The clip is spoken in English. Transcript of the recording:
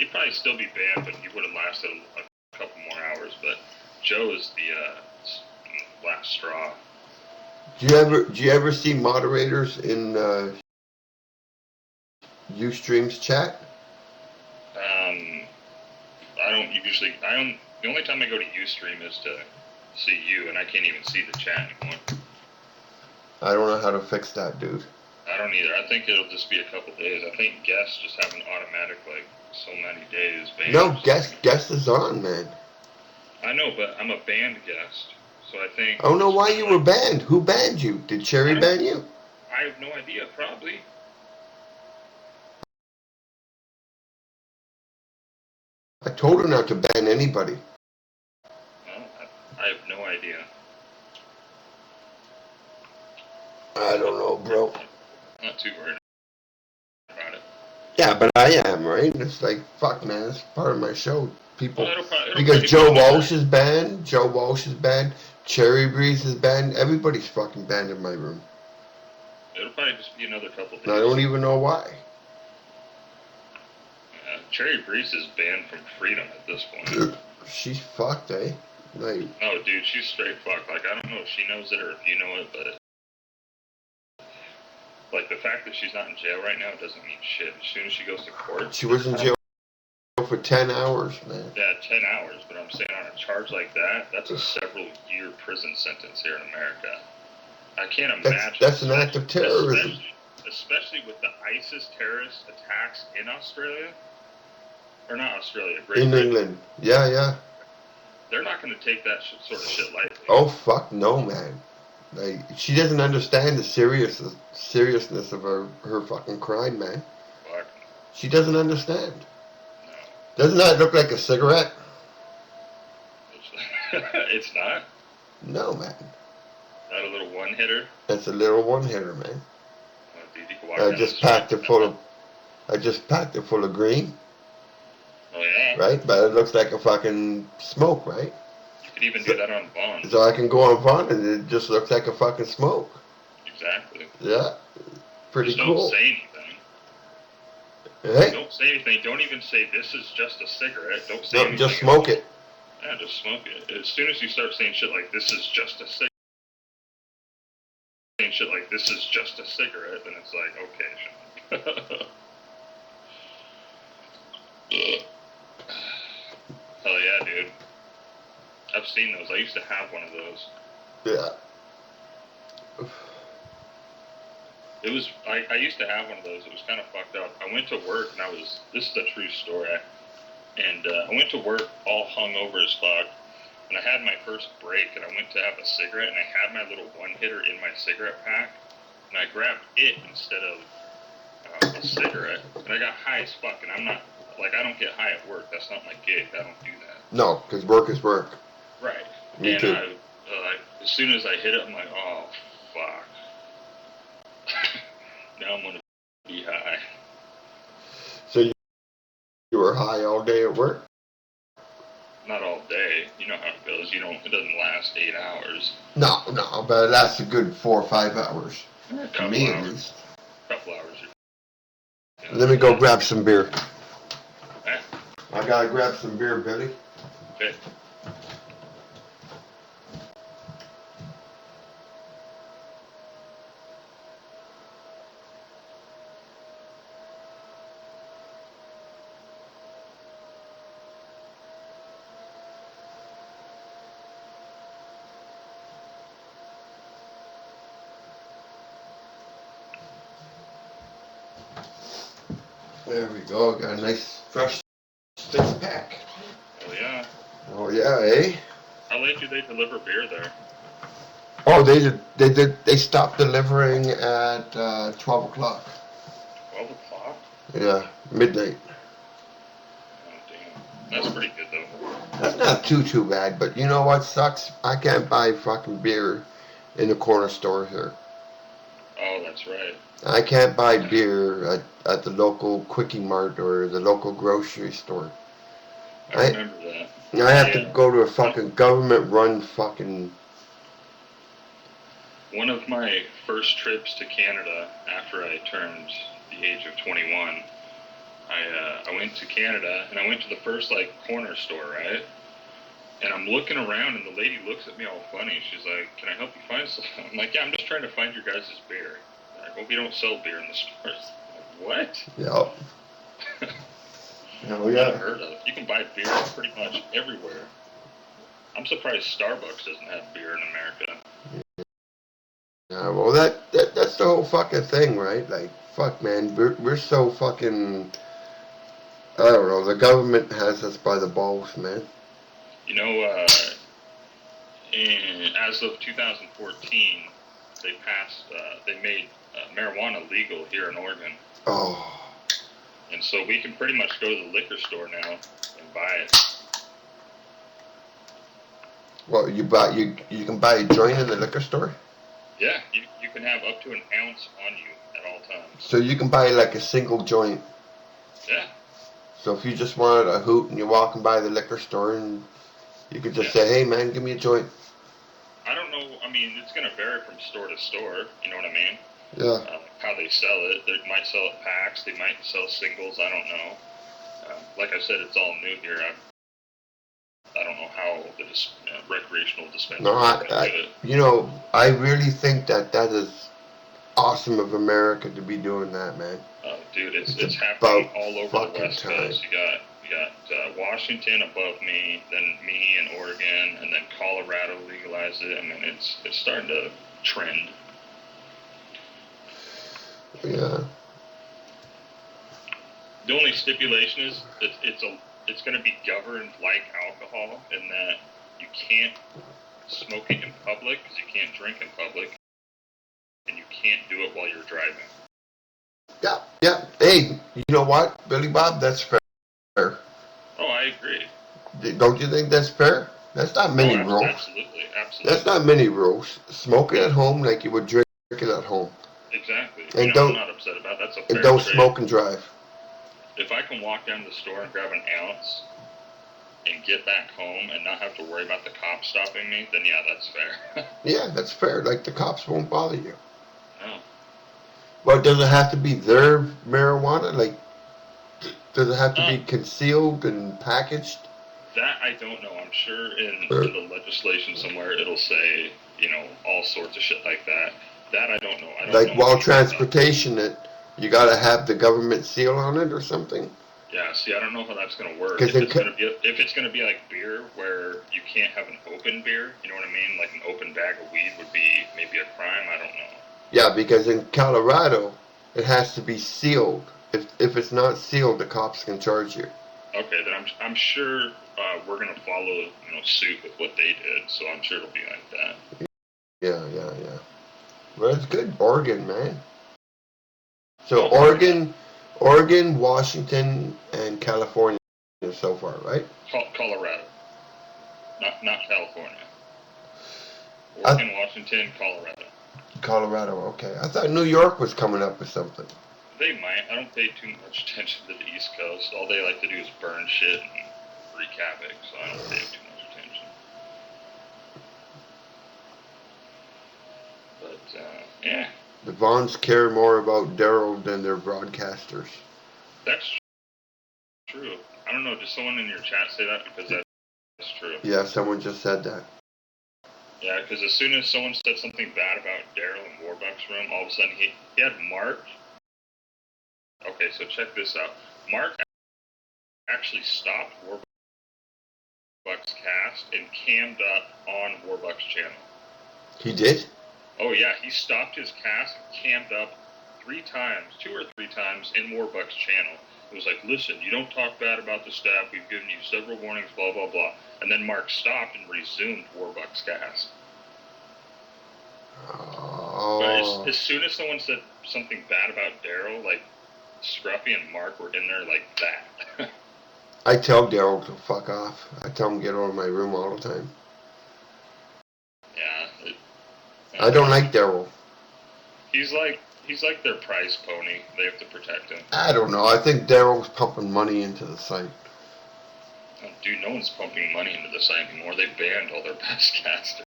He'd probably still be banned, but he would have lasted a couple more hours. But Joe is the last straw. Do you ever see moderators in Ustream's chat? I don't usually. The only time I go to Ustream is to see you, and I can't even see the chat anymore. I don't know how to fix that, dude. I don't either. I think it'll just be a couple days. I think guests just have an automatic, like, so many days banned. No, guest is on, man. I know, but I'm a banned guest, so I think... I don't know why you were banned. Who banned you? Did Cherry ban you? I have no idea, probably. I told her not to ban anybody. Well, I have no idea. I don't know, bro. I'm not too worried about it. Yeah, but I am, right? It's like, fuck, man, it's part of my show. People, well, it'll because Joe Walsh is banned, Cherry Breeze is banned, everybody's fucking banned in my room. It'll probably just be another couple days. And I don't even know why. Cherry Breeze is banned from Freedom at this point. She's fucked, eh? Like, no, dude, she's straight fucked. Like, I don't know if she knows it or if you know it, but... Like, the fact that she's not in jail right now doesn't mean shit. As soon as she goes to court... She was in jail for 10 hours, man. Yeah, 10 hours, but I'm saying on a charge like that, that's a several-year prison sentence here in America. I can't imagine... That's an act of terrorism. Especially with the ISIS terrorist attacks in Australia. Or not Australia, in Britain. England. Yeah. They're not going to take that sort of shit lightly. Oh, fuck no, man. Like, she doesn't understand the seriousness of her fucking crime, man. Fuck. She doesn't understand. No. Doesn't that look like a cigarette? It's not? No, man. Not a little one-hitter? That's a little one-hitter, man. Oh, dude, you can walk I just packed it full of green. Oh, yeah? Right? But it looks like a fucking smoke, right? You could even do that on Vaughn. So I can go on Vaughn and it just looks like a fucking smoke. Exactly. Yeah. Pretty just cool. Don't say anything. Hey? Don't say anything. Don't even say, this is just a cigarette. Don't say anything. Just smoke it. Yeah, just smoke it. As soon as you start saying shit like, this is just a cigarette, then it's like, okay, Sean. Hell yeah, dude. I've seen those. I used to have one of those. Yeah. It was, I used to have one of those. It was kind of fucked up. I went to work and this is a true story. And I went to work all hungover as fuck. And I had my first break and I went to have a cigarette and I had my little one-hitter in my cigarette pack. And I grabbed it instead of a cigarette. And I got high as fuck and I'm not, like, I don't get high at work. That's not my gig. I don't do that. No, because work is work. Right. Me too. As soon as I hit it, I'm like, oh, fuck. Now I'm going to be high. So you were high all day at work? Not all day. You know how it goes. It doesn't last 8 hours. No, but it lasts a good 4 or 5 hours. For me, at least. A couple hours. Let me go grab some beer. Eh? I gotta grab some beer, Billy. Okay. There we go. Got a nice fresh 6-pack. Oh yeah. Oh yeah, eh? How late do they deliver beer there? Oh, they stopped delivering at 12 o'clock. 12 o'clock? Yeah, midnight. Oh damn. That's pretty good though. That's not too bad, but you know what sucks? I can't buy fucking beer in the corner store here. Oh, that's right. I can't buy beer at the local Quickie Mart or the local grocery store. I remember that. I have to go to a fucking government-run fucking... One of my first trips to Canada after I turned the age of 21 I went to Canada, and I went to the first, like, corner store, right? And I'm looking around, and the lady looks at me all funny. She's like, "Can I help you find something?" I'm like, "Yeah, I'm just trying to find your guys' beer." Like, "Well, we don't sell beer in the stores." I'm like, what? Yep. Oh, yeah. Unheard of. You can buy beer pretty much everywhere. I'm surprised Starbucks doesn't have beer in America. Yeah, well, that's the whole fucking thing, right? Like, fuck, man, we're so fucking. I don't know. The government has us by the balls, man. You know, as of 2014, they made marijuana legal here in Oregon. Oh. And so we can pretty much go to the liquor store now and buy it. Well, you can buy a joint in the liquor store? Yeah, you can have up to an ounce on you at all times. So you can buy like a single joint? Yeah. So if you just wanted a hoot and you're walking by the liquor store and you could just say, "Hey man, give me a joint." I don't know, I mean, it's going to vary from store to store, you know what I mean? Yeah. How they sell it. They might sell it packs, they might sell singles, I don't know. Like I said, it's all new here. I don't know how the recreational dispensary do it. I really think that is awesome of America to be doing that, man. Oh, dude, it's happening all over the West Coast. You got Washington above me, then me in Oregon, and then Colorado legalized it. I mean, it's starting to trend. Yeah. The only stipulation is it's going to be governed like alcohol in that you can't smoke it in public because you can't drink in public, and you can't do it while you're driving. Yeah. Hey, you know what, Billy Bob? That's fair. Oh, I agree. Don't you think that's fair? That's not many rules. Absolutely. That's not many rules. Smoke it at home like you would drink it at home. Exactly. And I'm not upset about that. That's a fair and don't trade. Smoke and drive. If I can walk down to the store and grab an ounce and get back home and not have to worry about the cops stopping me, then yeah, that's fair. Yeah, that's fair. Like, the cops won't bother you. No. But does it have to be their marijuana? Like, does it have to be concealed and packaged? That I don't know. I'm sure in the legislation somewhere it'll say, all sorts of shit like that. That I don't know. I don't know. While transportation you gotta have the government seal on it or something? Yeah, see, I don't know how that's gonna work. If it's gonna be like beer, where you can't have an open beer, you know what I mean? Like an open bag of weed would be maybe a crime. I don't know. Yeah, because in Colorado, it has to be sealed. If it's not sealed, the cops can charge you. Okay, then I'm sure we're gonna follow suit with what they did. So I'm sure it'll be like that. Yeah. Well, it's good. Oregon, man. So Oregon, Washington, and California so far, right? Colorado, not California. Oregon, Washington, Colorado. Colorado, okay. I thought New York was coming up with something. They might. I don't pay too much attention to the East Coast. All they like to do is burn shit and wreak havoc, so I don't pay too much attention. But, yeah. The Vaughns care more about Daryl than their broadcasters. That's true. I don't know, did someone in your chat say that? Because that's true. Yeah, someone just said that. Yeah, because as soon as someone said something bad about Daryl in Warbucks' room, all of a sudden he had Mark. Okay, so check this out. Mark actually stopped Warbucks' cast and cammed up on Warbucks' channel. He did? Oh yeah, he stopped his cast and cammed up 2 or 3 times in Warbucks' channel. It was like, listen, you don't talk bad about the staff. We've given you several warnings, blah, blah, blah. And then Mark stopped and resumed Warbucks' cast. Oh. But as soon as someone said something bad about Daryl, like, Scruffy and Mark were in there like that. I tell Daryl to fuck off. I tell him to get out of my room all the time. Yeah. I don't like Daryl. He's like their prize pony. They have to protect him. I don't know. I think Daryl's pumping money into the site. Dude, no one's pumping money into the site anymore. They banned all their best casters.